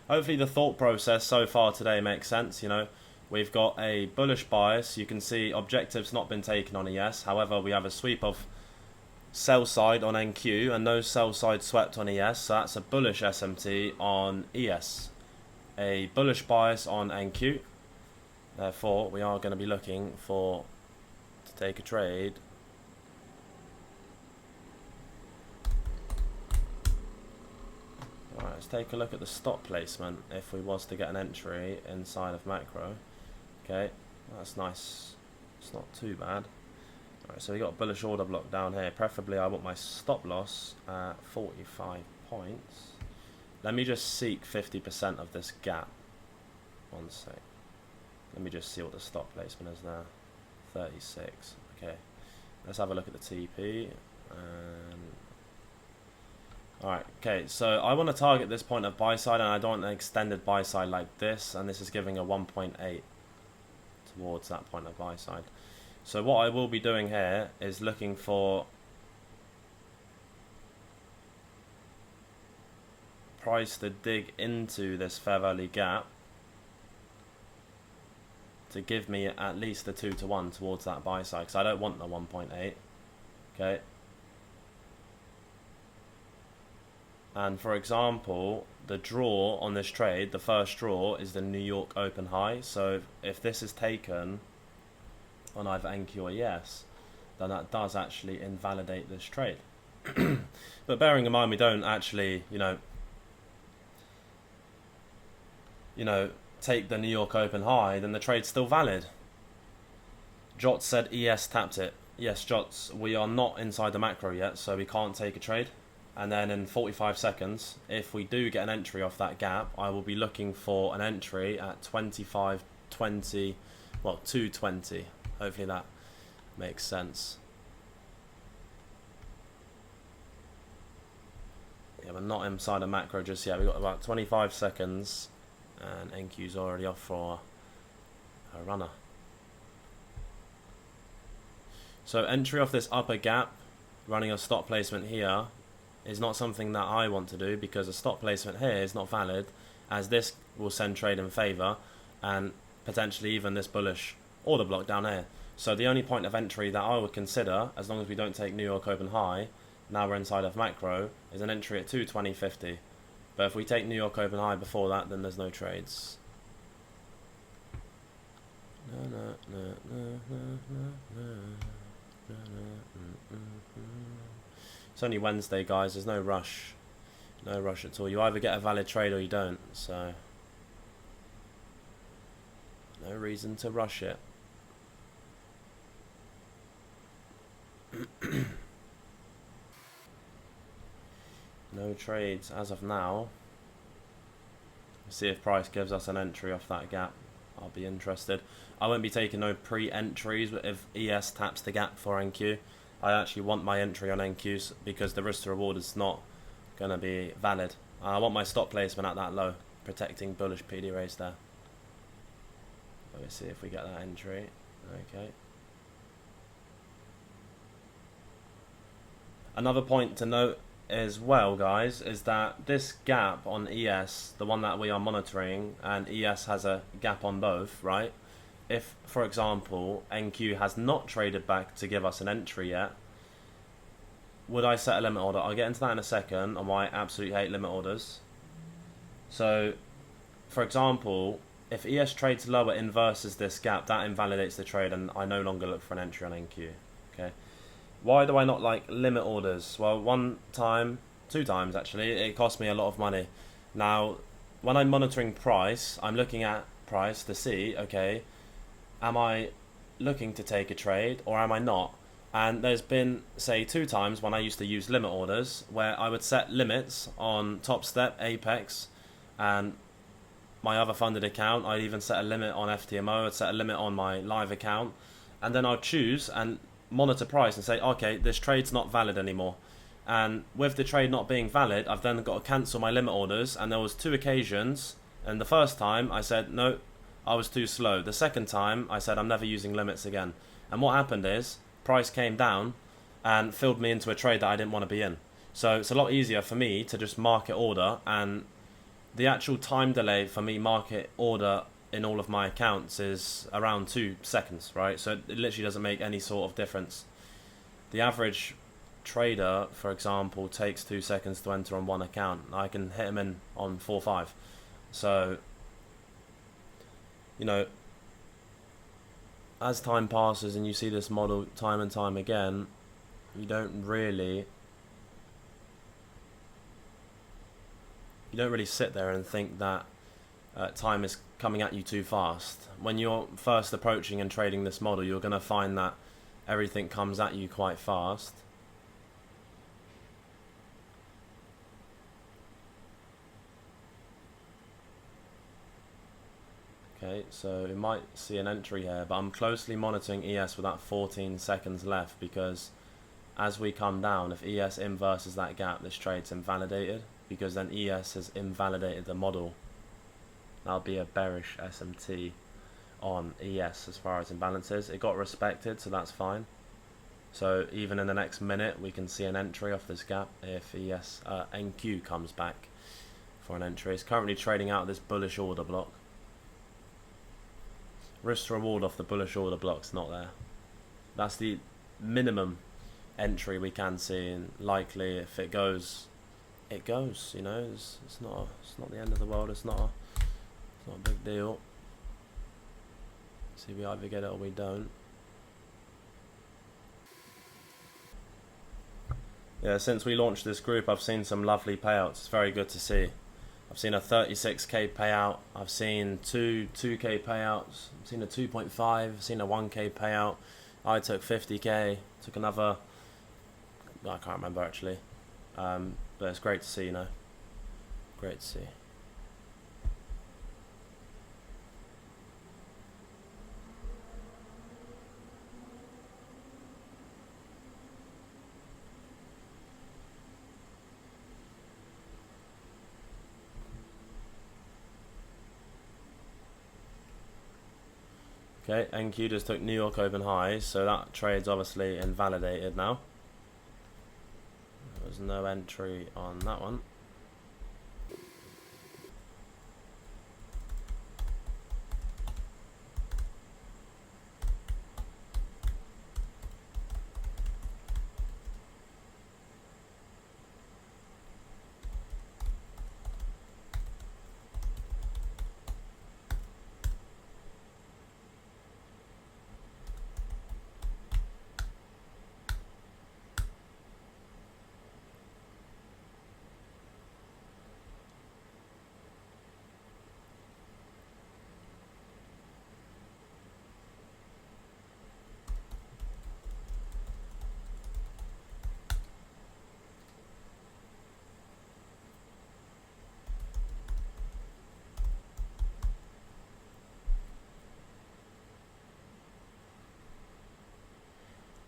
hopefully the thought process so far today makes sense. You know, we've got a bullish bias. You can see objectives not been taken on ES. However, we have a sweep of sell side on NQ and no sell side swept on ES. So that's a bullish SMT on ES. A bullish bias on NQ. Therefore, we are going to be looking to take a trade. Alright, let's take a look at the stop placement if we was to get an entry inside of macro. Okay, that's nice. It's not too bad. Alright, so we got a bullish order block down here. Preferably I want my stop loss at 45 points. Let me just seek 50% of this gap. One sec. Let me just see what the stop placement is there. 36. Okay. Let's have a look at the TP. Alright, okay, so I want to target this point of buy side, and I don't want an extended buy side like this, and this is giving a 1.8 towards that point of buy side. So what I will be doing here is looking for price to dig into this fair value gap to give me at least a 2 to 1 towards that buy side, because I don't want the 1.8. Okay. And for example, the draw on this trade, the first draw is the New York open high. So if this is taken on either NQ or ES, then that does actually invalidate this trade. But bearing in mind we don't actually, you know, take the New York open high, then the trade's still valid. Jots said ES tapped it. Yes, Jots, we are not inside the macro yet, so we can't take a trade. And then in 45 seconds, if we do get an entry off that gap, I will be looking for an entry at 25.20, well, 220. Hopefully that makes sense. Yeah, we're not inside a macro just yet. We've got about 25 seconds, and NQ's already off for a runner. So entry off this upper gap, running a stop placement here, is not something that I want to do, because a stop placement here is not valid, as this will send trade in favour, and potentially even this bullish order block down here. So the only point of entry that I would consider, as long as we don't take New York open high, now we're inside of macro, is an entry at 220.50. But if we take New York open high before that, then there's no trades. It's only Wednesday, guys. There's no rush. No rush at all. You either get a valid trade or you don't. So no reason to rush it. No trades as of now. See if price gives us an entry off that gap. I'll be interested. I won't be taking no pre-entries if ES taps the gap for NQ. I actually want my entry on NQs because the risk to reward is not going to be valid. I want my stop placement at that low, protecting bullish PD raise there. Let me see if we get that entry. Okay. Another point to note as well, guys, is that this gap on ES, the one that we are monitoring, and ES has a gap on both, right? If, for example, NQ has not traded back to give us an entry yet, would I set a limit order? I'll get into that in a second on why I absolutely hate limit orders. So, for example, if ES trades lower in versus this gap, that invalidates the trade and I no longer look for an entry on NQ. Okay. Why do I not like limit orders? Well, one time, 2 times actually, it cost me a lot of money. Now, when I'm monitoring price, I'm looking at price to see, okay, am I looking to take a trade or am I not? And there's been, say, 2 times when I used to use limit orders where I would set limits on Top Step, Apex, and my other funded account. I'd even set a limit on FTMO, I'd set a limit on my live account, and then I'd choose and monitor price and say, okay, this trade's not valid anymore. And with the trade not being valid, I've then got to cancel my limit orders. And there was 2 occasions, and the first time I said, no, I was too slow. The second time I said, I'm never using limits again. And what happened is, price came down and filled me into a trade that I didn't want to be in. So it's a lot easier for me to just market order and the actual time delay for me market order in all of my accounts is around 2 seconds, right? So it literally doesn't make any sort of difference. The average trader, for example, takes 2 seconds to enter on one account. I can hit him in on 4 or 5. So, you know, as time passes and you see this model time and time again, you don't really sit there and think that time is coming at you too fast. When you're first approaching and trading this model, you're going to find that everything comes at you quite fast. Okay, so we might see an entry here, but I'm closely monitoring ES with that 14 seconds left, because as we come down, if ES inverses that gap, this trade's invalidated, because then ES has invalidated the model. That'll be a bearish SMT on ES as far as imbalances. It got respected, so that's fine. So even in the next minute, we can see an entry off this gap if ES NQ comes back for an entry. It's currently trading out of this bullish order block. Risk to reward off the bullish order block's not there. That's the minimum entry we can see, and likely if it goes, it goes. You know, it's not the end of the world. It's not a big deal. See, we either get it or we don't. Yeah, since we launched this group, I've seen some lovely payouts. It's very good to see. I've seen a 36k payout. I've seen 2k payouts. I've seen a 2.5. I've seen a 1k payout. I took 50k. Took another. I can't remember actually. But it's great to see, you know. Great to see. Okay, NQ just took New York open highs, so that trade's obviously invalidated now. There's no entry on that one.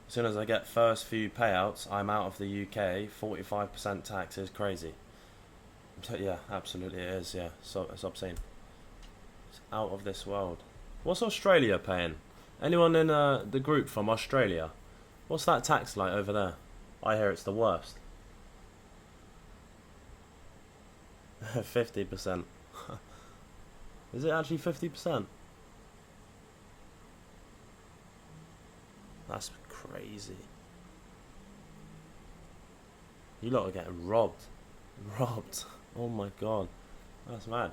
As soon as I get first few payouts, I'm out of the UK. 45% tax is crazy. Yeah, absolutely it is, yeah. So it's obscene. It's out of this world. What's Australia paying? Anyone in the group from Australia? What's that tax like over there? I hear it's the worst. 50%. Is it actually 50%? That's crazy. You lot are getting robbed. Robbed. Oh my god. That's mad.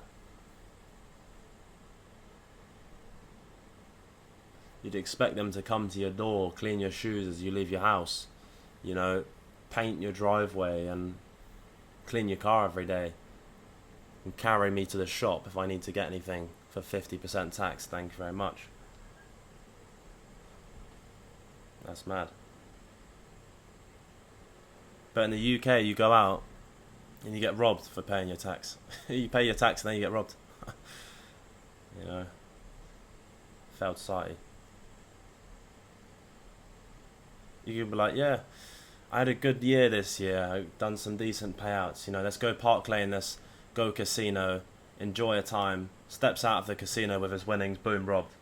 You'd expect them to come to your door, clean your shoes as you leave your house, you know, paint your driveway and clean your car every day, and carry me to the shop if I need to get anything for 50% tax. Thank you very much. That's mad. But in the UK, you go out and you get robbed for paying your tax. You pay your tax and then you get robbed. You know, failed society. You could be like, yeah, I had a good year this year. I've done some decent payouts. You know, let's go park lane, let's go casino, enjoy a time. Steps out of the casino with his winnings, boom, robbed.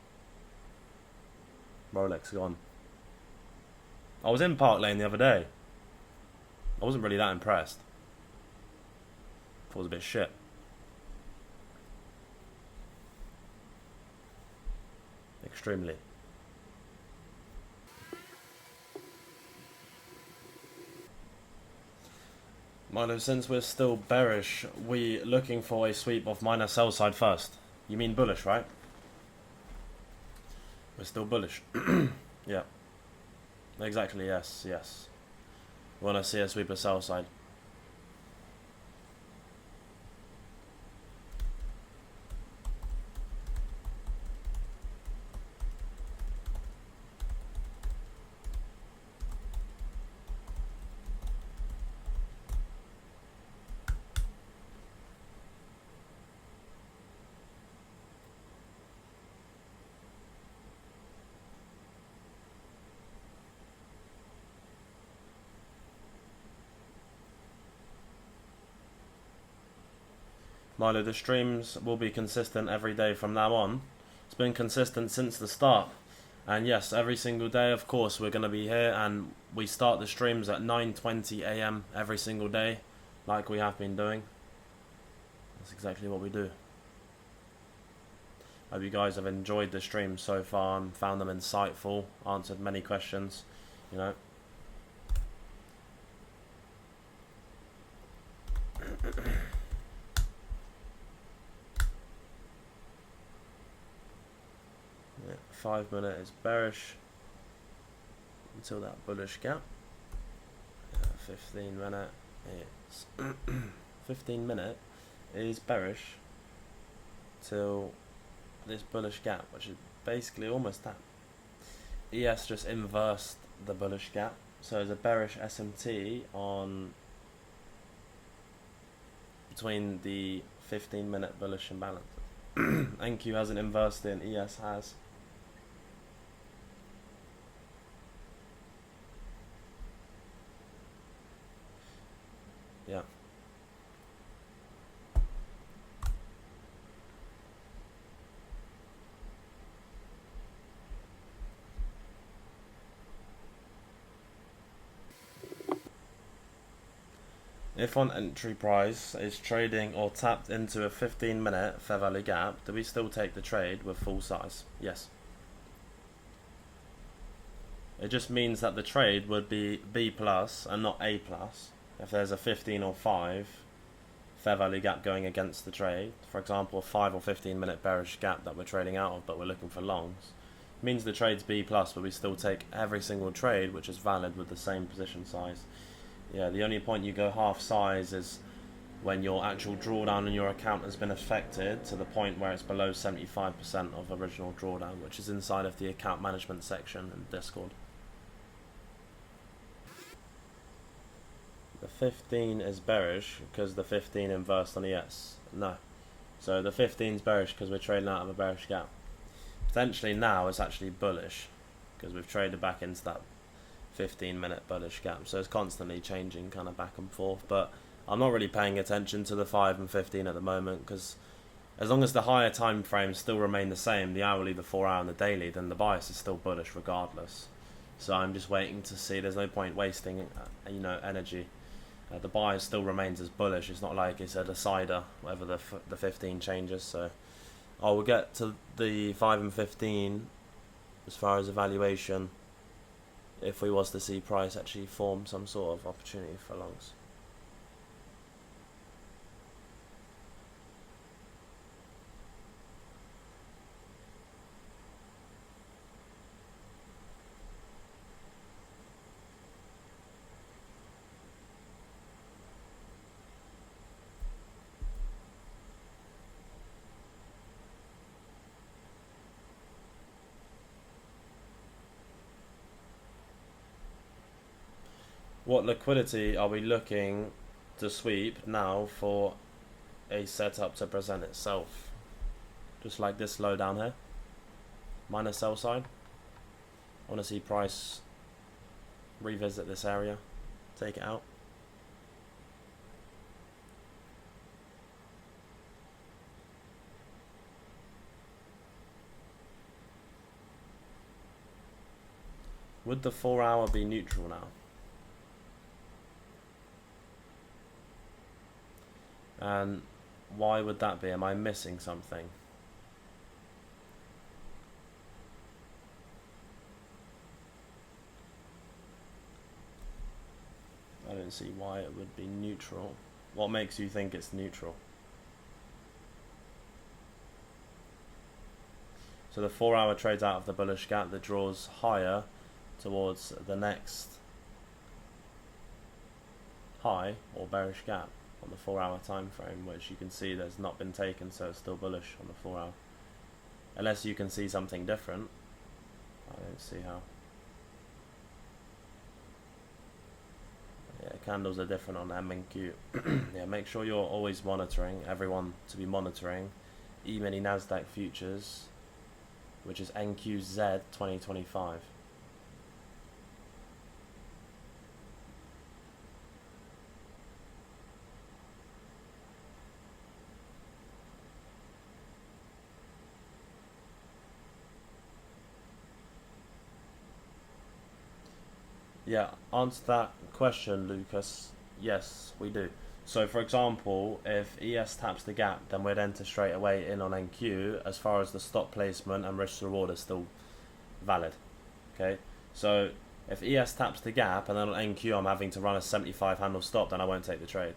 Rolex gone. I was in Park Lane the other day. I wasn't really that impressed. Thought it was a bit shit. Extremely. Milo, since we're still bearish, we looking for a sweep of minor sell side first. You mean bullish, right? We're still bullish. Yeah. Exactly, yes, yes. We want to see a sweep of sell side. Milo, the streams will be consistent every day from now on. It's been consistent since the start. And yes, every single day, of course, we're going to be here, and we start the streams at 9:20 a.m. every single day, like we have been doing. That's exactly what we do. Hope you guys have enjoyed the stream so far and found them insightful, answered many questions, you know. Yeah, 5 minute is bearish until that bullish gap. 15 minute is 15 minute is bearish till this bullish gap, which is basically almost that. ES just inversed the bullish gap, so there's a bearish SMT on between the 15 minute bullish imbalance. NQ hasn't inversed it, and ES has. Yeah. If on entry price is trading or tapped into a 15 minute fair value gap, do we still take the trade with full size? Yes. It just means that the trade would be B plus and not A plus if there's a 15 or 5 fair value gap going against the trade. For example, a 5 or 15 minute bearish gap that we're trading out of but we're looking for longs. It means the trade's B plus, but we still take every single trade which is valid with the same position size. Yeah, the only point you go half size is when your actual drawdown in your account has been affected to the point where it's below 75% of original drawdown, which is inside of the account management section in Discord. The 15 is bearish because the 15 inversed on ES. No. So the 15 is bearish because we're trading out of a bearish gap. Potentially now it's actually bullish because we've traded back into that 15 minute bullish gap. So it's constantly changing kind of back and forth. But I'm not really paying attention to the 5 and 15 at the moment because as long as the higher time frames still remain the same, the hourly, the 4 hour and the daily, then the bias is still bullish regardless. So I'm just waiting to see. There's no point wasting energy. The bias still remains as bullish. It's not like it's a decider whether the 15 changes. So I will get to the 5 and 15 as far as evaluation if we was to see price actually form some sort of opportunity for longs. What liquidity are we looking to sweep now for a setup to present itself? Just like this low down here, minor sell side. I want to see price revisit this area, take it out. Would the 4 hour be neutral now? And why would that be? Am I missing something? don't see why it would be neutral. What makes you think it's neutral? So the 4 hour trades out of the bullish gap that draws higher towards the next high or bearish gap on the 4 hour time frame, which you can see there's not been taken, so it's still bullish on the 4 hour. Unless you can see something different. I don't see how. Yeah, candles are different on M and Q. Yeah, make sure you're always monitoring, everyone to be monitoring E-mini Nasdaq futures, which is NQZ 2025. Yeah, answer that question, Lucas. Yes, we do. So, for example, if ES taps the gap, then we'd enter straight away in on NQ as far as the stop placement and risk reward is still valid. Okay, so if ES taps the gap and then on NQ I'm having to run a 75 handle stop, then I won't take the trade.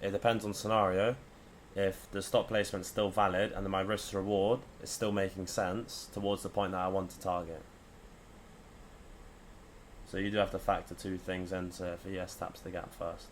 It depends on scenario. If the stop placement's still valid and then my risk reward is still making sense towards the point that I want to target. So you do have to factor two things into if ES taps the gap first.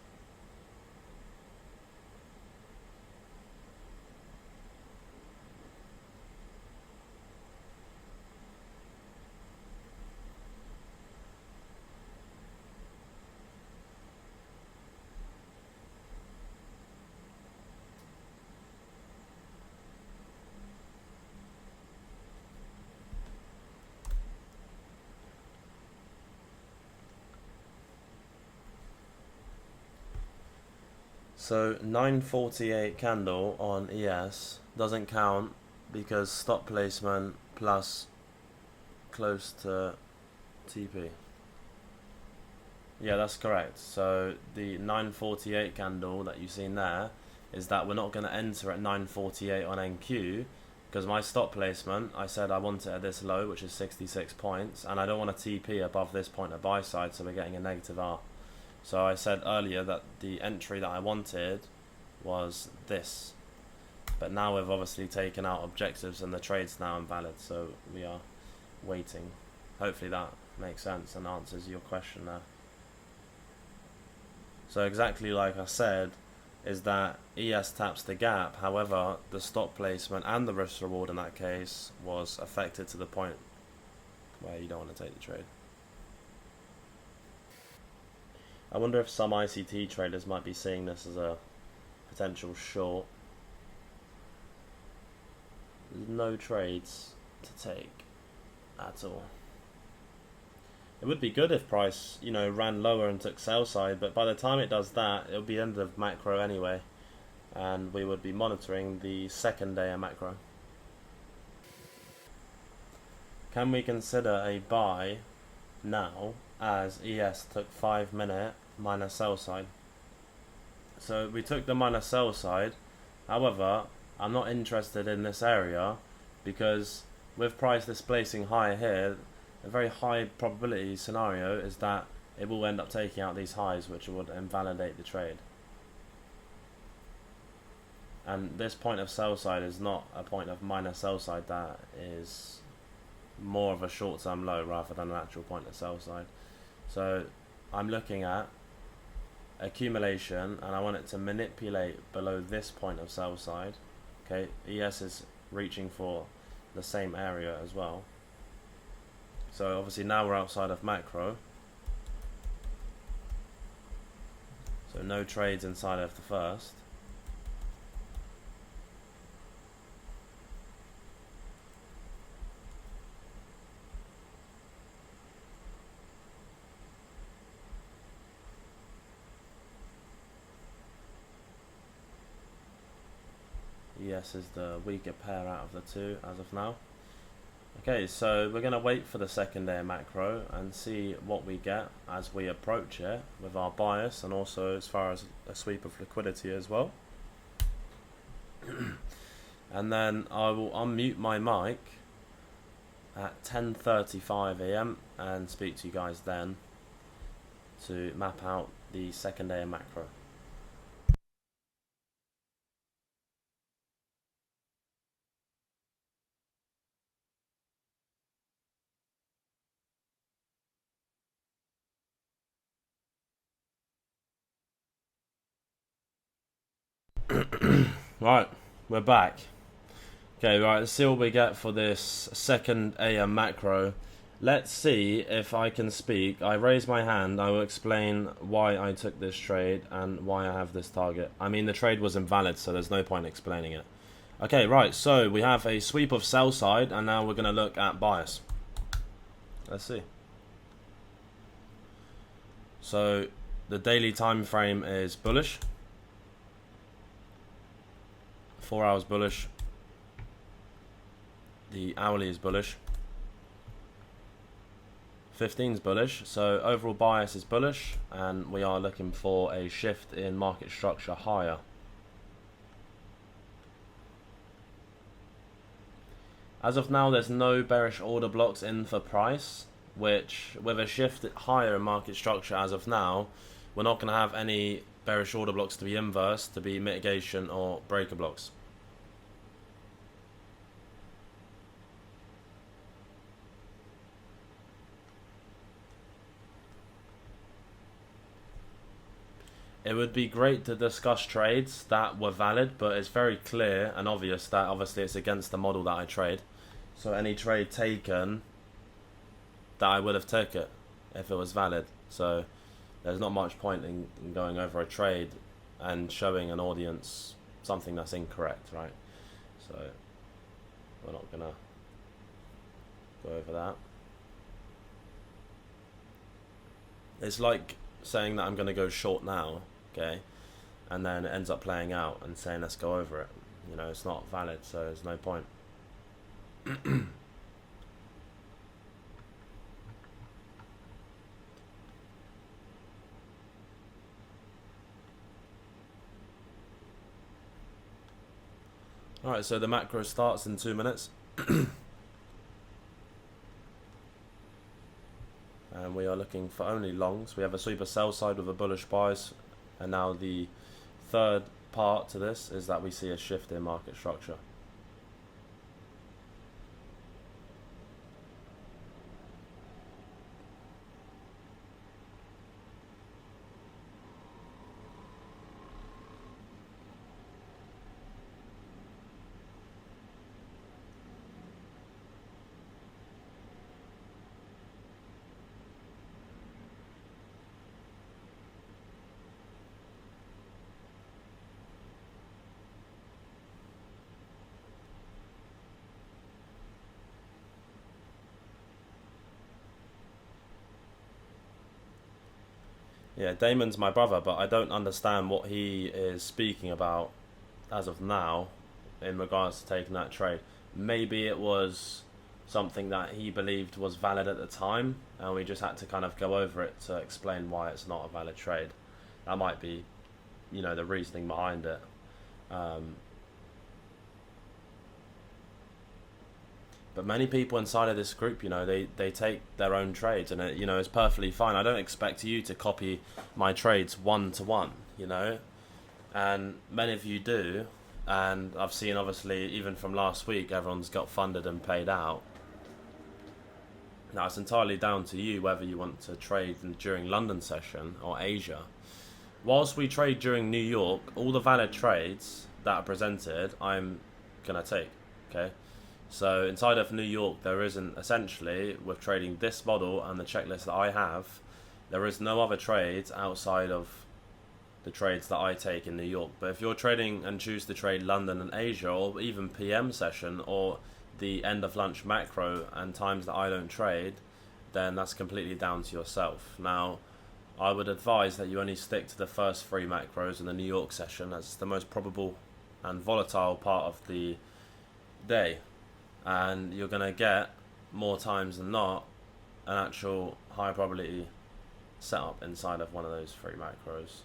So 948 candle on ES doesn't count because stop placement plus close to TP. Yeah, that's correct. So the 948 candle that you've seen there is that we're not going to enter at 948 on NQ because my stop placement, I said I want it at this low, which is 66 points, and I don't want a TP above this point of buy side, so we're getting a negative R. So I said earlier that the entry that I wanted was this. But now we've obviously taken out objectives and the trade's now invalid, so we are waiting. Hopefully that makes sense and answers your question there. So exactly like I said, is that ES taps the gap, however the stop placement and the risk reward in that case was affected to the point where you don't want to take the trade. I wonder if some ICT traders might be seeing this as a potential short. There's no trades to take at all. It would be good if price, you know, ran lower and took sell side, but by the time it does that, it'll be end of macro anyway, and we would be monitoring the second day of macro. Can we consider a buy now as ES took 5 minute minus sell side? So we took the minus sell side, however I'm not interested in this area because with price displacing higher here, a very high probability scenario is that it will end up taking out these highs, which would invalidate the trade. And this point of sell side is not a point of minus sell side, that is more of a short term low rather than an actual point of sell side. So I'm looking at accumulation and I want it to manipulate below this point of sell side. Okay, ES is reaching for the same area as well. So obviously now we're outside of macro. So no trades inside of the first. ES is the weaker pair out of the two as of now. Okay, so we're going to wait for the second day of macro and see what we get as we approach it with our bias and also as far as a sweep of liquidity as well. And then I will unmute my mic at 10:35 AM and speak to you guys then to map out the second day of macro. Right, we're back. Okay, right, let's see what we get for this second AM macro. Let's see if I can speak. I raise my hand. I will explain why I took this trade and why I have this target. I mean, the trade was invalid, so there's no point explaining it. Okay, right, so we have a sweep of sell side, and now we're going to look at bias. Let's see. So the daily time frame is bullish. 4 hours bullish. The hourly is bullish. 15 is bullish. So overall bias is bullish, and we are looking for a shift in market structure higher. As of now, there's no bearish order blocks in for price, which with a shift higher in market structure as of now, we're not going to have any bearish order blocks to be inverse, to be mitigation or breaker blocks. It would be great to discuss trades that were valid, but it's very clear and obvious that obviously it's against the model that I trade. So any trade taken, that I would have took it if it was valid. So there's not much point in going over a trade and showing an audience something that's incorrect, right? So we're not gonna go over that. It's like saying that I'm gonna go short now, okay, and then it ends up playing out and saying let's go over it. You know, it's not valid, so there's no point. Alright, so the macro starts in 2 minutes. And we are looking for only longs. We have a sweeper sell side with a bullish bias. And now the third part to this is that we see a shift in market structure. Yeah, Damon's my brother, but I don't understand what he is speaking about as of now in regards to taking that trade. Maybe it was something that he believed was valid at the time, and we just had to kind of go over it to explain why it's not a valid trade. That might be, you know, the reasoning behind it. But many people inside of this group, you know, they take their own trades, and it, you know, it's perfectly fine. I don't expect you to copy my trades one to one, you know, and many of you do. And I've seen, obviously, even from last week, everyone's got funded and paid out. Now, it's entirely down to you whether you want to trade during London session or Asia. Whilst we trade during New York, all the valid trades that are presented, I'm going to take, okay? So inside of New York, there isn't, essentially, with trading this model and the checklist that I have, there is no other trades outside of the trades that I take in New York. But if you're trading and choose to trade London and Asia, or even PM session, or the end of lunch macro and times that I don't trade, then that's completely down to yourself. Now, I would advise that you only stick to the first 3 macros in the New York session, as it's the most probable and volatile part of the day. And you're going to get, more times than not, an actual high probability setup inside of one of those 3 macros.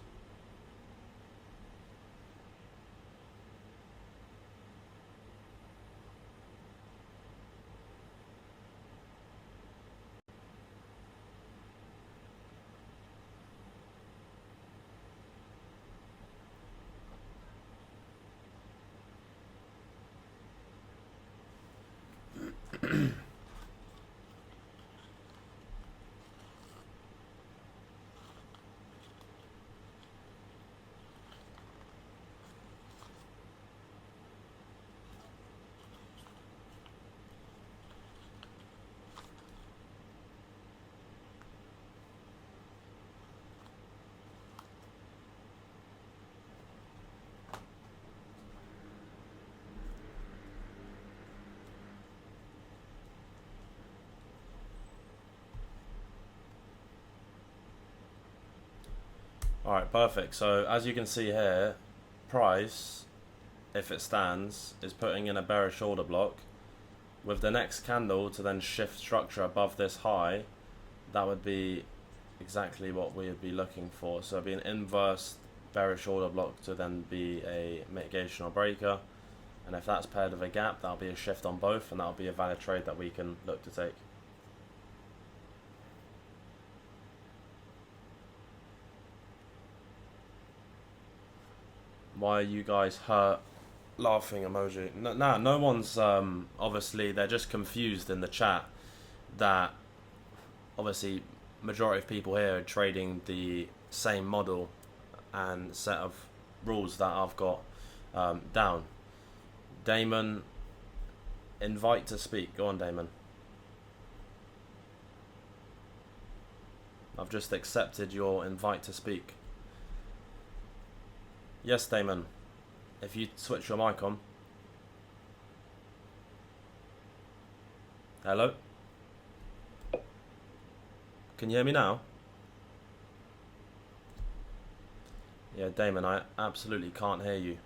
Alright, perfect. So as you can see here, price, if it stands, is putting in a bearish order block. With the next candle to then shift structure above this high, that would be exactly what we would be looking for. So it'd be an inverse bearish order block to then be a mitigation or breaker. And if that's paired with a gap, that'll be a shift on both, and that'll be a valid trade that we can look to take. Why are you guys hurt? Laughing emoji. No one's, obviously, they're just confused in the chat that, obviously, majority of people here are trading the same model and set of rules that I've got down. Damon, invite to speak. Go on, Damon. I've just accepted your invite to speak. Yes, Damon. If you switch your mic on. Hello? Can you hear me now? Yeah, Damon, I absolutely can't hear you.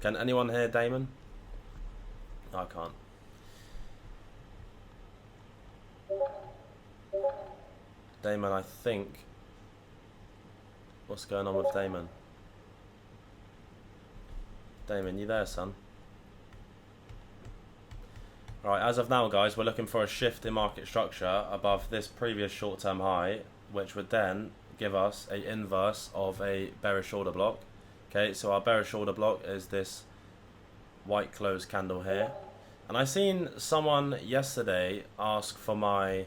Can anyone hear Damon? I can't. Damon, I think... What's going on with Damon? Damon, you there, son? Alright, as of now, guys, we're looking for a shift in market structure above this previous short-term high, which would then give us an inverse of a bearish order block. Okay, so our bearish order block is this white close candle here. And I seen someone yesterday ask for my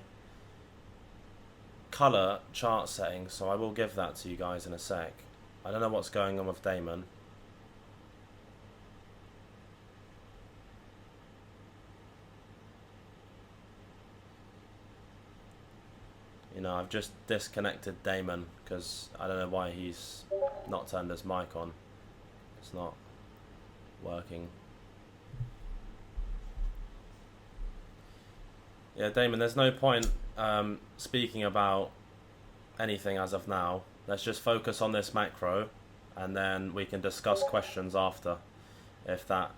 color chart settings, so I will give that to you guys in a sec. I don't know what's going on with Damon. You know, I've just disconnected Damon because I don't know why he's not turned his mic on. It's not working. Yeah, Damon, there's no point speaking about anything as of now. Let's just focus on this macro, and then we can discuss questions after, if that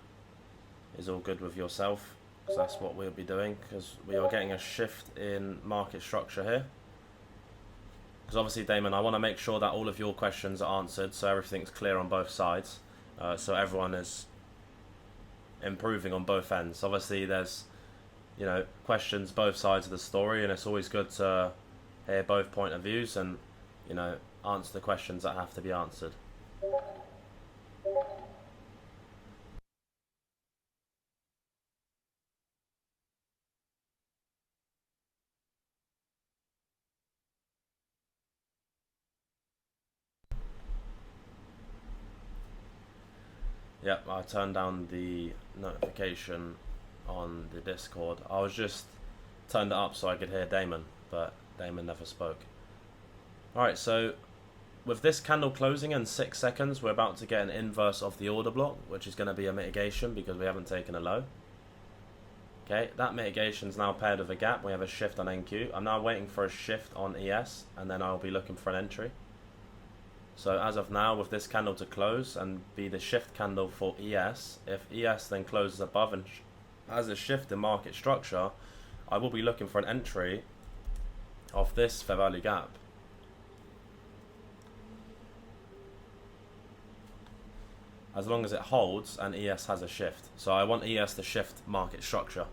is all good with yourself, because that's what we'll be doing, because we are getting a shift in market structure here. Because obviously, Damon, I want to make sure that all of your questions are answered, so everything's clear on both sides, so everyone is improving on both ends. Obviously, there's, you know, questions both sides of the story, and it's always good to hear both point of views and, you know, answer the questions that have to be answered. Yep, I turned down the notification on the Discord. I was just turned it up so I could hear Damon, but Damon never spoke. Alright, so with this candle closing in 6 seconds, we're about to get an inverse of the order block, which is going to be a mitigation because we haven't taken a low. Okay, that mitigation is now paired with a gap. We have a shift on NQ. I'm now waiting for a shift on ES, and then I'll be looking for an entry. So as of now, with this candle to close and be the shift candle for ES, if ES then closes above and has a shift in market structure, I will be looking for an entry of this fair value gap. As long as it holds and ES has a shift. So I want ES to shift market structure.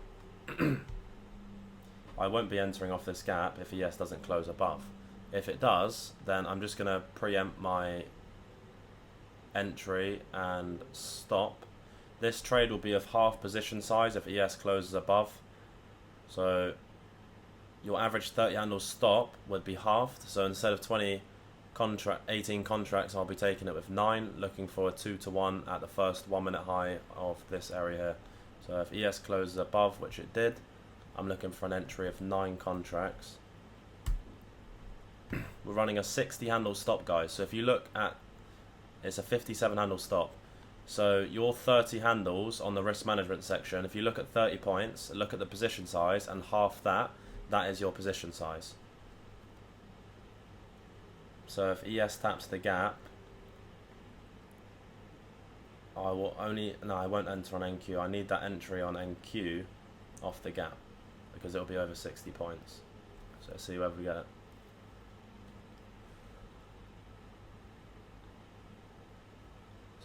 I won't be entering off this gap if ES doesn't close above. If it does, then I'm just going to preempt my entry and stop This trade will be of half position size if ES closes above. So your average 30 handle stop would be halved. So instead of 18 contracts, I'll be taking it with 9, looking for a 2 to 1 at the first 1 minute high of this area here. So if ES closes above, which it did, I'm looking for an entry of 9 contracts. We're running a 60 handle stop, guys. So if you look at, it's a 57 handle stop. So your 30 handles on the risk management section, if you look at 30 points, look at the position size, and half that, that is your position size. So if ES taps the gap, I will only, no, I won't enter on NQ. I need that entry on NQ off the gap because it'll be over 60 points. So let's see whether we get it.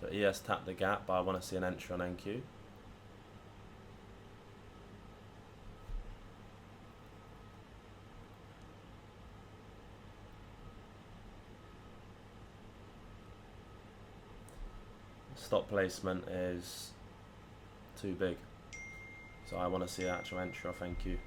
So ES tapped the gap, but I want to see an entry on NQ. Stop placement is too big, so I want to see an actual entry off NQ.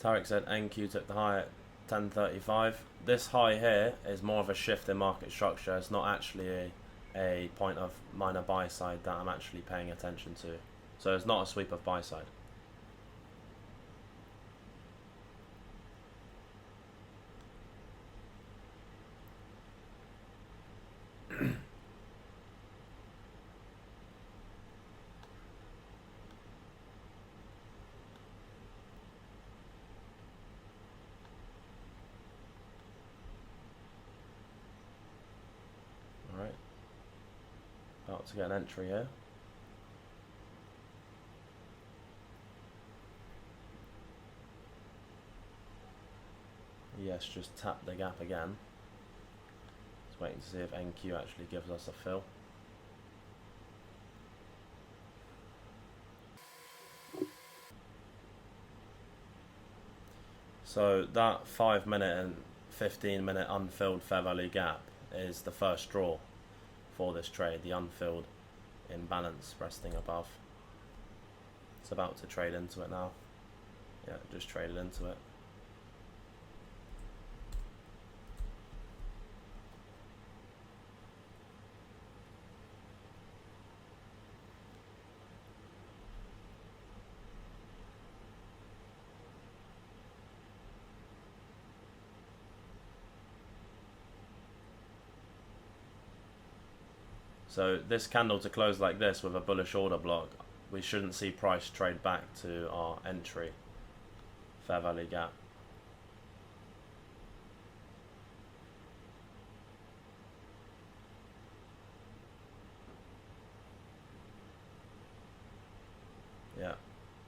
Tarek said NQ took the high at 10.35. This high here is more of a shift in market structure. It's not actually a point of minor buy side that I'm actually paying attention to. So it's not a sweep of buy side. Alright. About to get an entry here. Yes, just tap the gap again. Just waiting to see if NQ actually gives us a fill. So that 5 minute and 15 minute unfilled fair value gap is the first draw for this trade, the unfilled imbalance resting above. It's about to trade into it now. Yeah, just traded into it. So this candle to close like this with a bullish order block, we shouldn't see price trade back to our entry fair value gap. Yeah,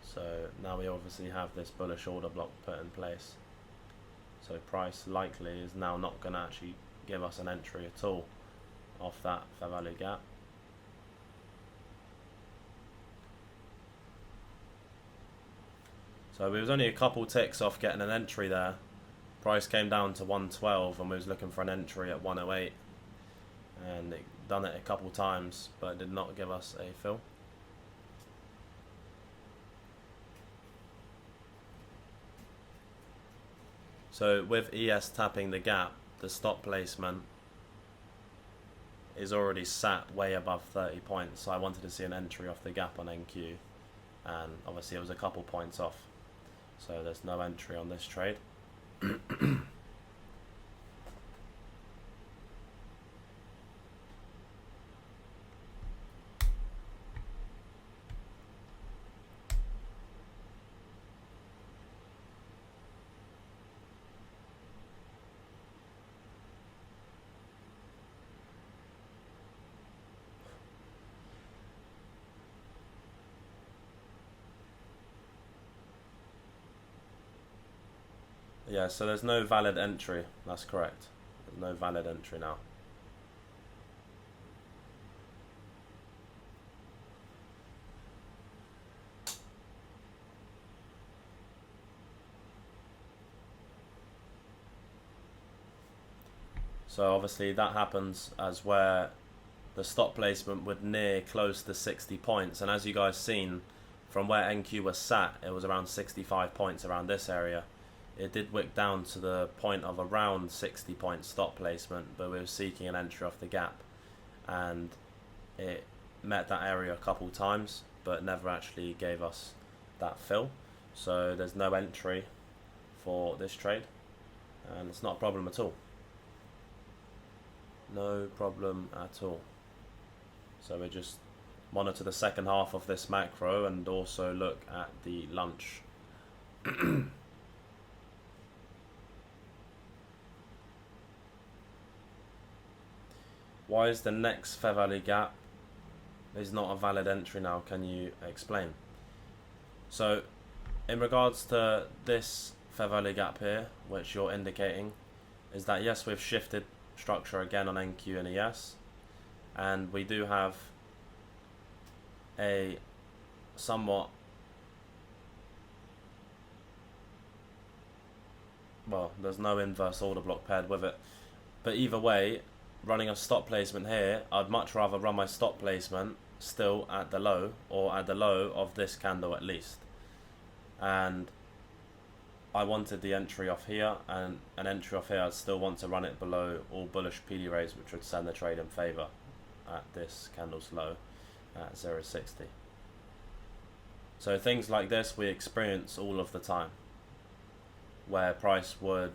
so now we obviously have this bullish order block put in place. So price likely is now not going to actually give us an entry at all off that fair value gap. So we was only a couple ticks off getting an entry there. Price came down to 112 and we was looking for an entry at 108, and it done it a couple times but it did not give us a fill. So with ES tapping the gap, the stop placement is already sat way above 30 points, so I wanted to see an entry off the gap on NQ, and obviously it was a couple points off, so there's no entry on this trade. Yeah, so there's no valid entry. That's correct. There's no valid entry now. So obviously that happens as where the stop placement would near close to 60 points, and as you guys seen from where NQ was sat, it was around 65 points around this area. It did wick down to the point of around 60 point stop placement, but we were seeking an entry off the gap, and it met that area a couple times but never actually gave us that fill. So there's no entry for this trade, and it's not a problem at all. No problem at all. So we just monitor the second half of this macro and also look at the lunch. Why is the next fair value gap is not a valid entry now? Can you explain? So in regards to this fair value gap here, which you're indicating, is that yes, we've shifted structure again on NQ and ES, and we do have a somewhat, well, there's no inverse order block paired with it, but either way, running a stop placement here, I'd much rather run my stop placement still at the low, or at the low of this candle at least. And I wanted the entry off here, and an entry off here, I'd still want to run it below all bullish PD rays, which would send the trade in favor at this candle's low at 0.60. So things like this we experience all of the time, where price would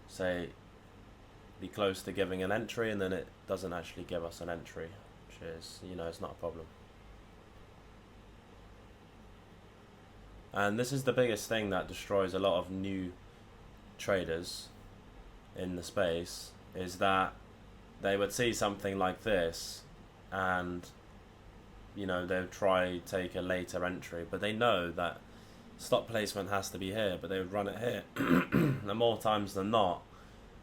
say be close to giving an entry and then it doesn't actually give us an entry, which is, you know, it's not a problem. And this is the biggest thing that destroys a lot of new traders in the space, is that they would see something like this and, you know, they'll try take a later entry, but they know that stop placement has to be here, but they would run it here. And more times than not,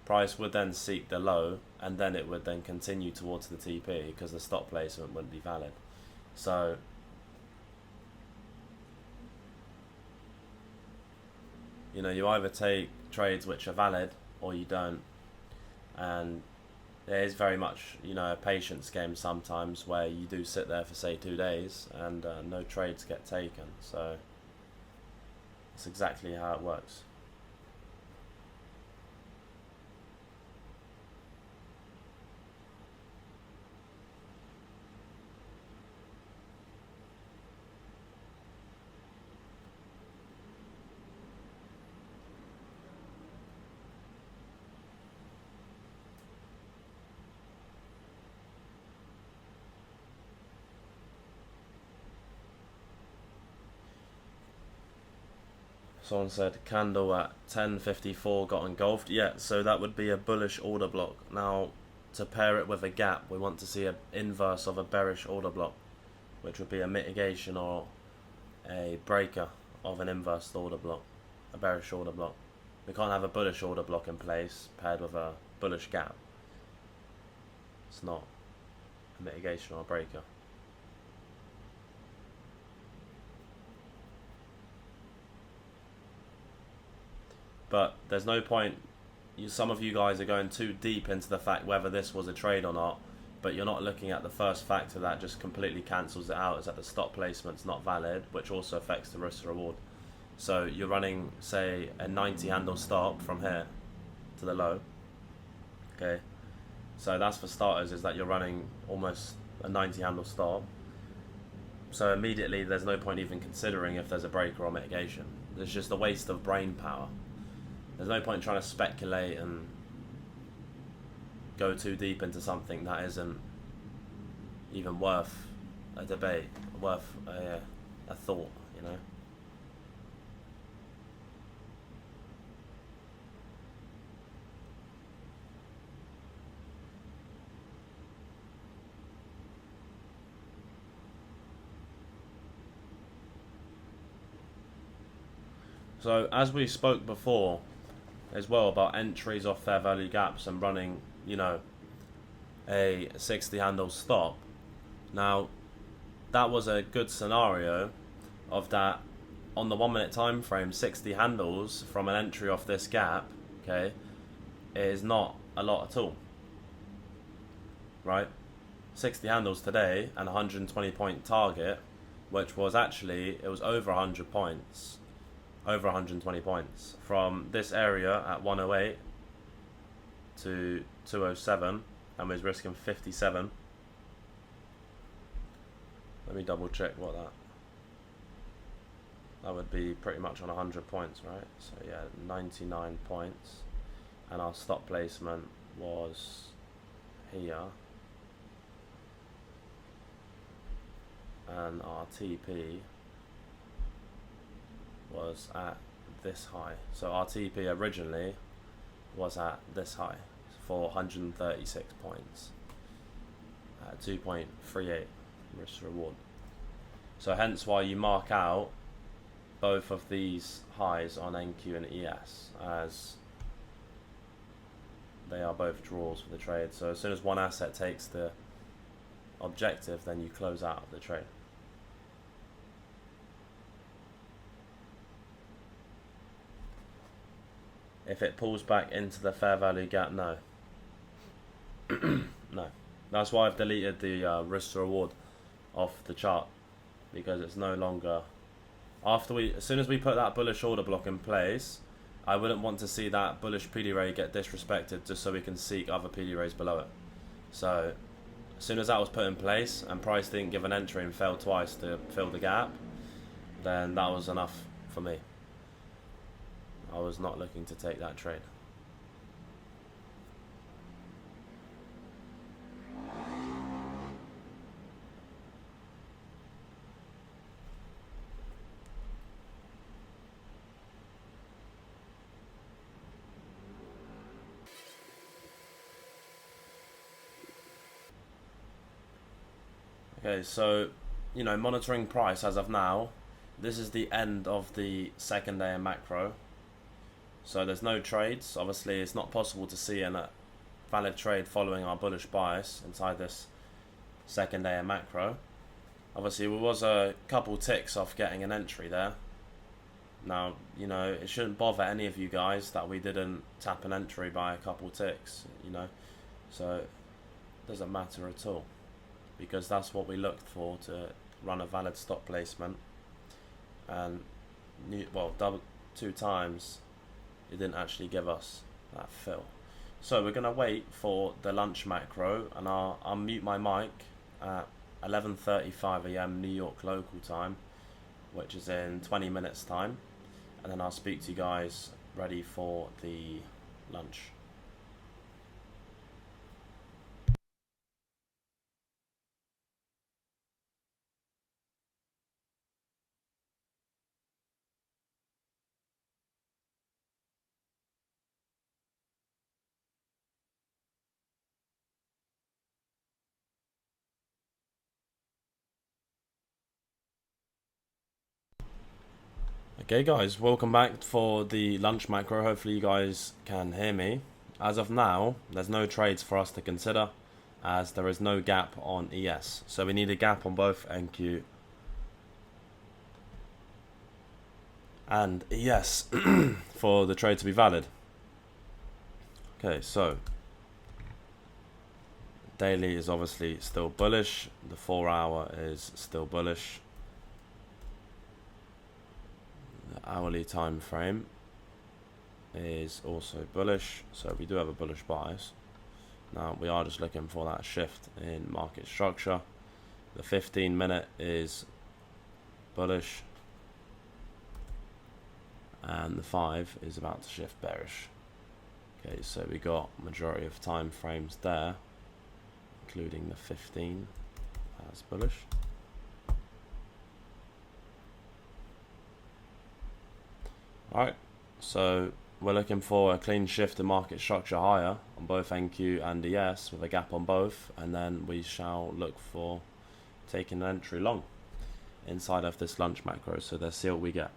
price would then seek the low, and then it would then continue towards the TP because the stop placement wouldn't be valid. So you know, you either take trades which are valid or you don't, and it is very much, you know, a patience game sometimes where you do sit there for say 2 days and no trades get taken. So that's exactly how it works. Someone said candle at 10.54 got engulfed. Yeah, so that would be a bullish order block. Now, to pair it with a gap, we want to see an inverse of a bearish order block, which would be a mitigation or a breaker of an inverse order block, a bearish order block. We can't have a bullish order block in place paired with a bullish gap. It's not a mitigation or a breaker. But there's no point, some of you guys are going too deep into the fact whether this was a trade or not, but you're not looking at the first factor that just completely cancels it out, is that the stop placement's not valid, which also affects the risk reward. So you're running, say, a 90 handle stop from here to the low. Okay, so that's for starters, is that you're running almost a 90 handle stop. So immediately there's no point even considering if there's a breaker or mitigation. It's just a waste of brain power. There's no point trying to speculate and go too deep into something that isn't even worth a debate, worth a thought, you know. So as we spoke before, as well about entries off fair value gaps and running, you know, a 60 handle stop. Now, that was a good scenario of that on the 1 minute time frame. 60 handles from an entry off this gap, okay, is not a lot at all, right? 60 handles today and 120 point target, which was actually, it was over 100 points, over 120 points from this area at 108 to 207, and was risking 57. Let me double check what that would be, pretty much on 100 points, right? So yeah, 99 points, and our stop placement was here, and our TP was at this high. So our TP originally was at this high for 136 points at 2.38 risk reward. So hence why you mark out both of these highs on NQ and ES, as they are both draws for the trade. So as soon as one asset takes the objective, then you close out the trade. If it pulls back into the fair value gap, no. No. That's why I've deleted the risk to reward off the chart, because it's no longer, as soon as we put that bullish order block in place, I wouldn't want to see that bullish PD ray get disrespected just so we can seek other PD rays below it. So as soon as that was put in place and price didn't give an entry and failed twice to fill the gap, then that was enough for me. I was not looking to take that trade. Okay, so, you know, monitoring price as of now, this is the end of the second day in macro. So there's no trades. Obviously, it's not possible to see a valid trade following our bullish bias inside this second day in macro. Obviously, we was a couple ticks off getting an entry there. Now, you know, it shouldn't bother any of you guys that we didn't tap an entry by a couple ticks, you know. So it doesn't matter at all, because that's what we looked for, to run a valid stop placement. And, well, two times it didn't actually give us that fill. So we're going to wait for the lunch macro, and I'll mute my mic at 11:35 AM New York local time, which is in 20 minutes time, and then I'll speak to you guys ready for the lunch. Okay guys, welcome back for the lunch macro. Hopefully you guys can hear me. As of now, there's no trades for us to consider, as there is no gap on ES. So we need a gap on both NQ and ES for the trade to be valid. Okay, so daily is obviously still bullish. The 4 hour is still bullish. The hourly time frame is also bullish, so we do have a bullish bias. Now we are just looking for that shift in market structure. The 15-minute is bullish, and the 5 is about to shift bearish. Okay, so we got majority of time frames there, including the 15 as bullish. Alright, so we're looking for a clean shift in market structure higher on both NQ and ES with a gap on both, and then we shall look for taking an entry long inside of this lunch macro. So let's see what we get.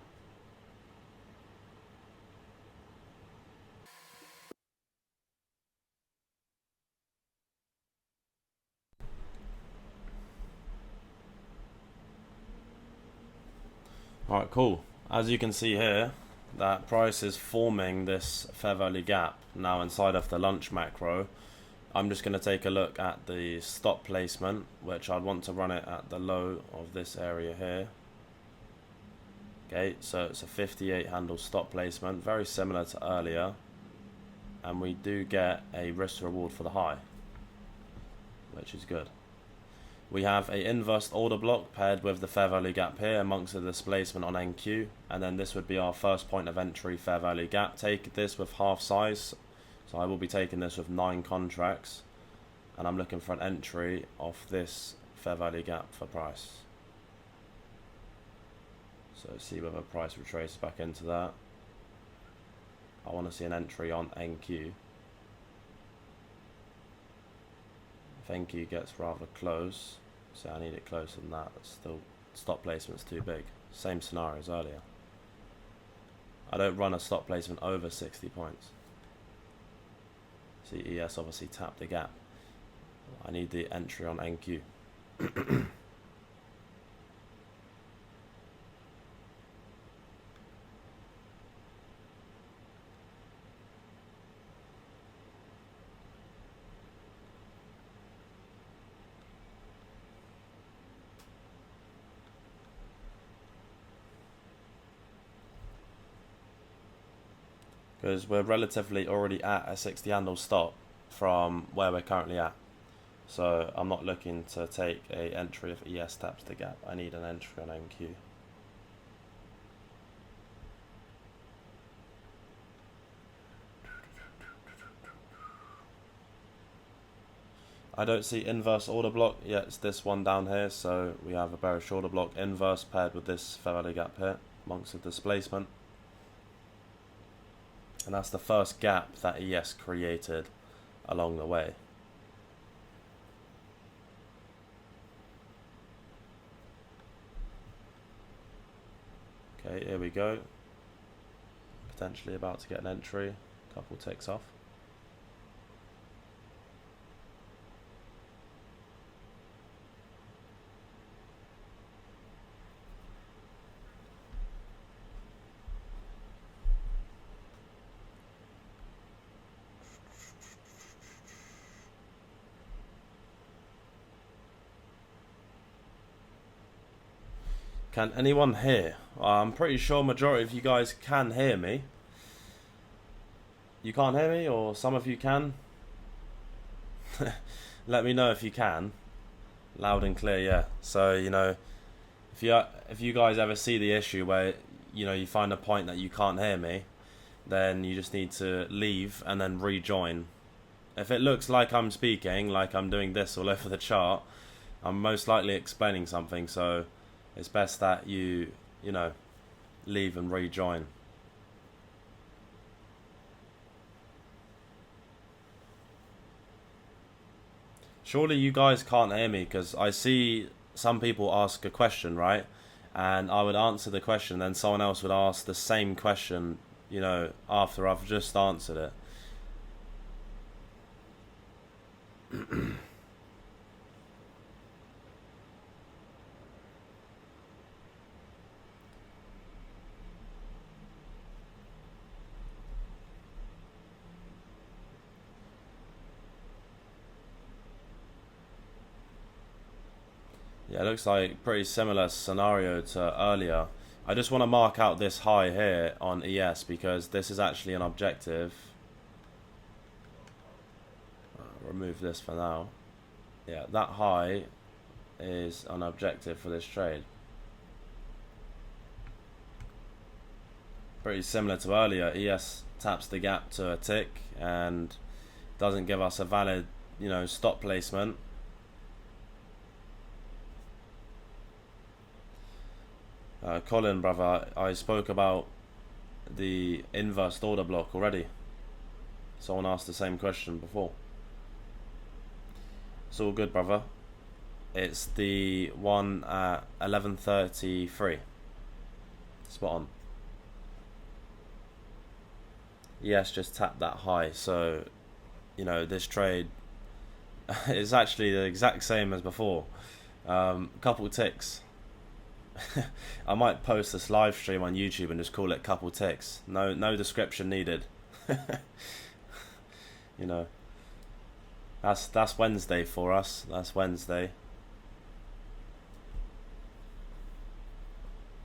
Alright, cool. As you can see here, that price is forming this fair value gap now inside of the lunch macro. I'm just going to take a look at the stop placement, which I'd want to run it at the low of this area here. Okay, so it's a 58 handle stop placement, very similar to earlier. And we do get a risk reward for the high, which is good. We have a inverse order block paired with the fair value gap here amongst the displacement on NQ, and then this would be our first point of entry fair value gap. Take this with half size, so I will be taking this with 9 contracts, and I'm looking for an entry off this fair value gap for price. So see whether price retraces back into that. I want to see an entry on NQ. If NQ gets rather close, so I need it closer than that, but still stop placement's too big. Same scenario as earlier. I don't run a stop placement over 60 points. See, ES obviously tapped the gap. I need the entry on NQ. Because we're relatively already at a 60 handle stop from where we're currently at. So I'm not looking to take a entry if ES taps the gap. I need an entry on NQ. I don't see inverse order block. Yeah, it's this one down here. So we have a bearish order block inverse paired with this fair value gap here amongst the displacement. And that's the first gap that ES created along the way. Okay, here we go. Potentially about to get an entry. Couple ticks off. Can anyone hear? I'm pretty sure majority of you guys can hear me. You can't hear me, or some of you can? Let me know if you can. Loud and clear, yeah. So, you know, if you guys ever see the issue where, you know, you find a point that you can't hear me, then you just need to leave and then rejoin. If it looks like I'm speaking, like I'm doing this all over the chart, I'm most likely explaining something, so it's best that you know, leave and rejoin. Surely you guys can't hear me, because I see some people ask a question, right? And I would answer the question, then someone else would ask the same question, you know, after I've just answered it. Yeah, it looks like pretty similar scenario to earlier. I just want to mark out this high here on ES because this is actually an objective. Remove this for now. Yeah, that high is an objective for this trade. Pretty similar to earlier. ES taps the gap to a tick and doesn't give us a valid, you know, stop placement. Colin, brother, I spoke about the inverse order block already. Someone asked the same question before. It's all good, brother. It's the one at 11:33. Spot on. Yes, just tapped that high. So, you know, this trade is actually the exact same as before. Couple ticks. I might post this live stream on YouTube and just call it couple ticks. No description needed. You know, that's Wednesday for us. That's Wednesday.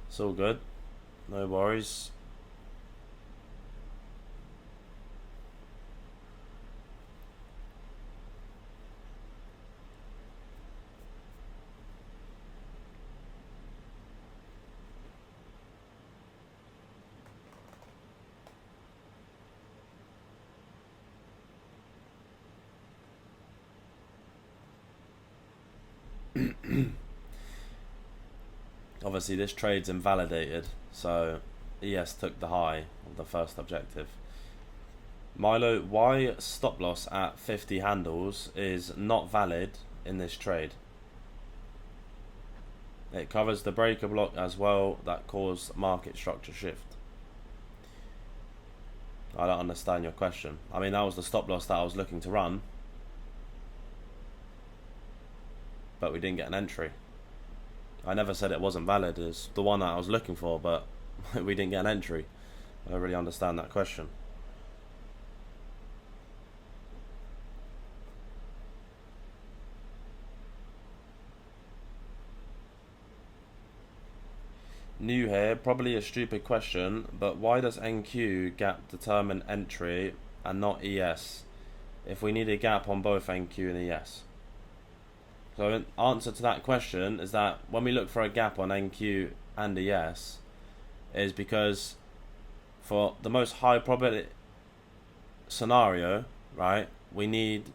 It's all good. No worries. Obviously this trade's invalidated, so ES took the high of the first objective. Milo, why stop loss at 50 handles is not valid in this trade? It covers the breaker block as well that caused market structure shift. I don't understand your question. I mean, that was the stop loss that I was looking to run, but we didn't get an entry. I never said it wasn't valid. It's the one that I was looking for, but we didn't get an entry. I don't really understand that question. New here, probably a stupid question, but why does NQ gap determine entry and not ES if we need a gap on both NQ and ES? So an answer to that question is that when we look for a gap on NQ and ES is because for the most high probability scenario, right, we need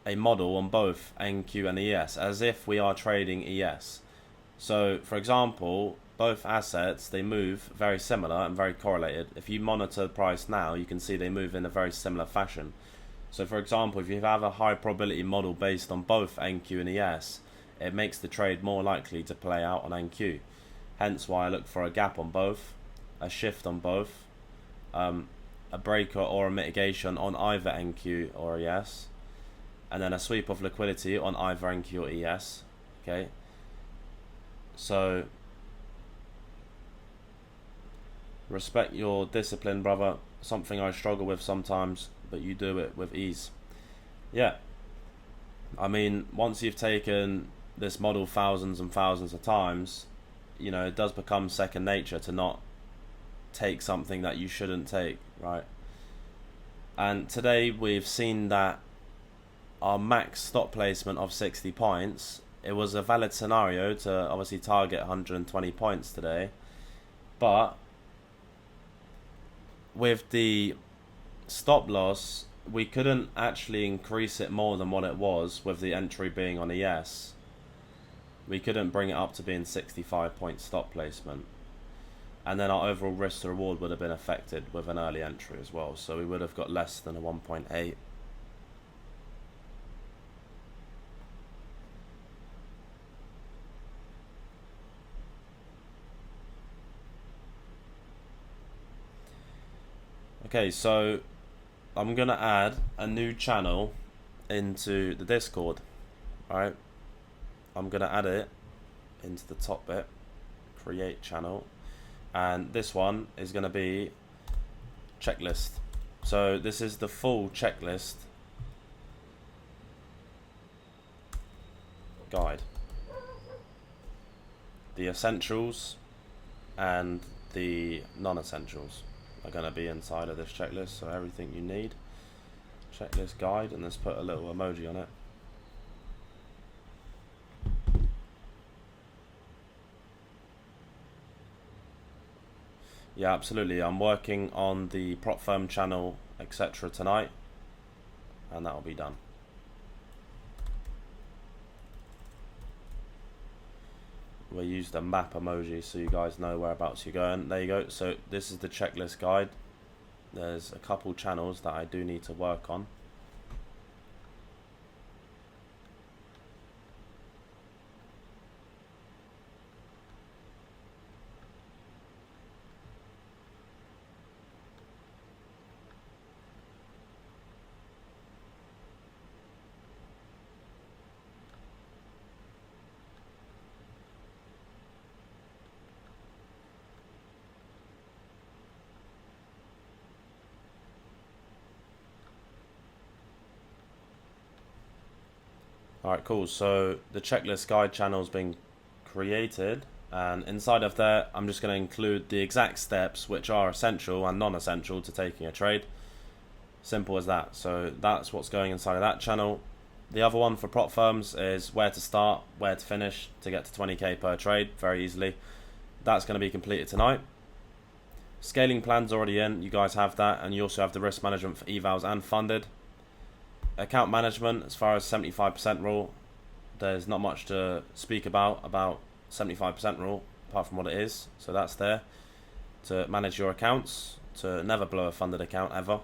a model on both NQ and ES as if we are trading ES. So for example, both assets, they move very similar and very correlated. If you monitor the price now, you can see they move in a very similar fashion. So for example, if you have a high probability model based on both NQ and ES, it makes the trade more likely to play out on NQ. Hence why I look for a gap on both, a shift on both, a breaker or a mitigation on either NQ or ES, and then a sweep of liquidity on either NQ or ES. Okay. So respect your discipline, brother. Something I struggle with sometimes, but you do it with ease. Yeah, I mean, once you've taken this model thousands and thousands of times, you know, it does become second nature to not take something that you shouldn't take, right? And today we've seen that our max stop placement of 60 points, it was a valid scenario to obviously target 120 points today, but with the stop loss, we couldn't actually increase it more than what it was with the entry being on ES. We couldn't bring it up to being 65 point stop placement. And then our overall risk to reward would have been affected with an early entry as well. So we would have got less than a 1.8. Okay, so I'm gonna add a new channel into the Discord. Alright, I'm gonna add it into the top bit, create channel, and this one is gonna be checklist. So this is the full checklist guide, the essentials and the non-essentials are going to be inside of this checklist. So everything you need, checklist guide, and let's put a little emoji on it. Yeah, absolutely. I'm working on the prop firm channel, etc. tonight, and that will be done. We used a map emoji so you guys know whereabouts you're going. There you go. So this is the checklist guide. There's a couple channels that I do need to work on. Alright, cool. So the checklist guide channel's been created, and inside of there I'm just going to include the exact steps which are essential and non-essential to taking a trade. Simple as that. So that's what's going inside of that channel. The other one for prop firms is where to start, where to finish to get to 20k per trade very easily. That's going to be completed tonight. Scaling plan's already in, you guys have that, and you also have the risk management for evals and funded. Account management, as far as 75% rule, there's not much to speak about 75% rule, apart from what it is. So that's there to manage your accounts, to never blow a funded account ever.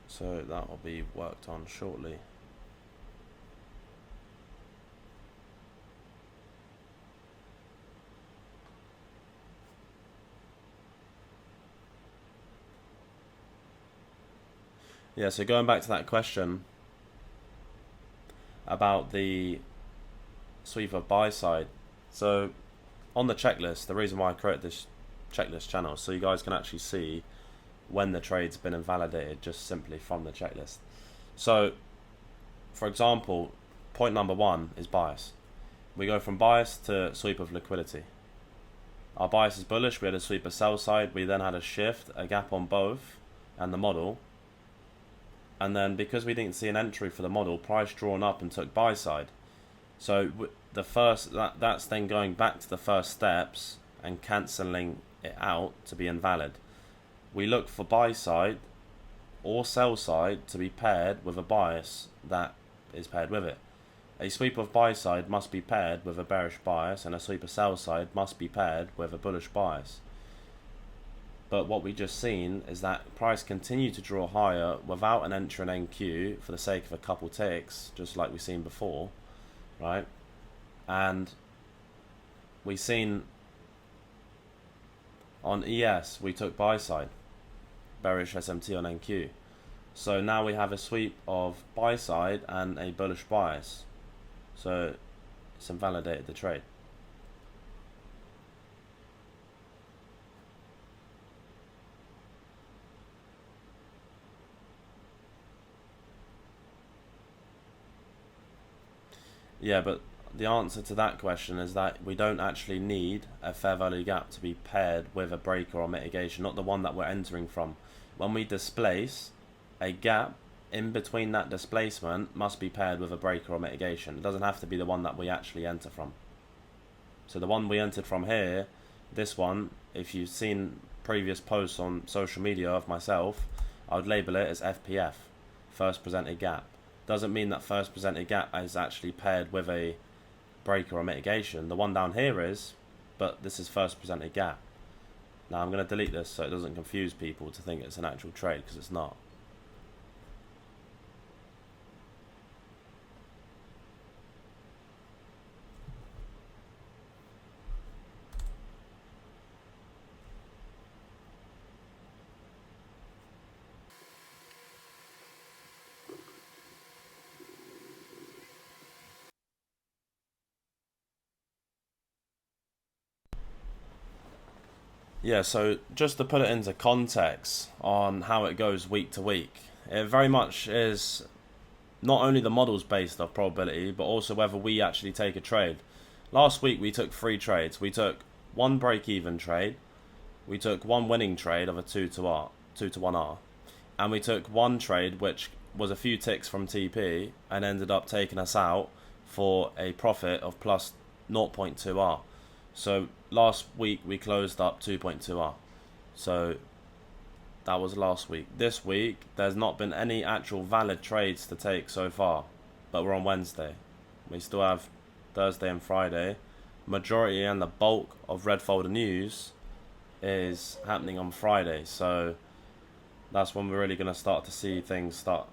So that will be worked on shortly. Yeah, so going back to that question about the sweep of buy side. So on the checklist, the reason why I created this checklist channel, so you guys can actually see when the trade's been invalidated just simply from the checklist. So for example, point number 1 is bias. We go from bias to sweep of liquidity. Our bias is bullish, we had a sweep of sell side, we then had a shift, a gap on both and the model, and then because we didn't see an entry for the model, price drawn up and took buy side. So the first, that's then going back to the first steps and cancelling it out to be invalid. We look for buy side or sell side to be paired with a bias that is paired with it. A sweep of buy side must be paired with a bearish bias, and a sweep of sell side must be paired with a bullish bias. But what we just seen is that price continued to draw higher without an entry in NQ for the sake of a couple ticks, just like we've seen before, right? And we seen on ES we took buy side, bearish SMT on NQ. So now we have a sweep of buy side and a bullish bias. So it's invalidated the trade. Yeah, but the answer to that question is that we don't actually need a fair value gap to be paired with a breaker or mitigation, not the one that we're entering from. When we displace, a gap in between that displacement must be paired with a breaker or mitigation. It doesn't have to be the one that we actually enter from. So the one we entered from here, this one, if you've seen previous posts on social media of myself, I would label it as FPF, first presented gap. Doesn't mean that first presented gap is actually paired with a breaker or mitigation. The one down here is, but this is first presented gap. Now I'm going to delete this so it doesn't confuse people to think it's an actual trade, because it's not. Yeah, so just to put it into context on how it goes week to week, it very much is not only the models based off probability, but also whether we actually take a trade. Last week we took 3 trades. We took 1 break-even trade, we took 1 winning trade of a 2 to 1 R, and we took 1 trade which was a few ticks from TP and ended up taking us out for a profit of plus 0.2 R. So last week we closed up 2.2 R. So that was last week. This week there's not been any actual valid trades to take so far, but we're on Wednesday. We still have Thursday and Friday. Majority and the bulk of red folder news is happening on Friday, so that's when we're really going to start to see things start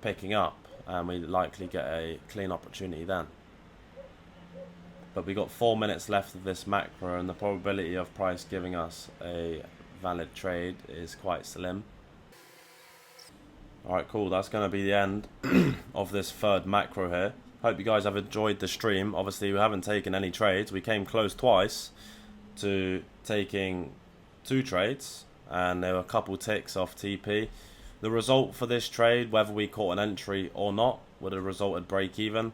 picking up, and we likely get a clean opportunity then. But we got 4 minutes left of this macro, and the probability of price giving us a valid trade is quite slim. Alright, cool. That's going to be the end of this third macro here. Hope you guys have enjoyed the stream. Obviously, we haven't taken any trades. We came close twice to taking 2 trades, and there were a couple ticks off TP. The result for this trade, whether we caught an entry or not, would have resulted break even,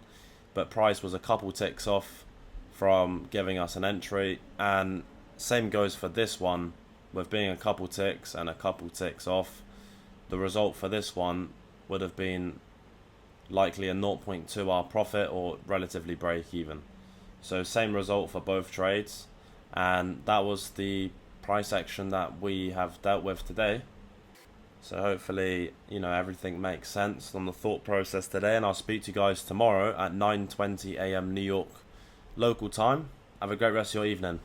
but price was a couple ticks off from giving us an entry, and same goes for this one, with being a couple ticks and a couple ticks off. The result for this one would have been likely a 0.2R profit or relatively break even. So same result for both trades, and that was the price action that we have dealt with today. So hopefully, everything makes sense on the thought process today, and I'll speak to you guys tomorrow at 9:20 AM New York local time. Have a great rest of your evening.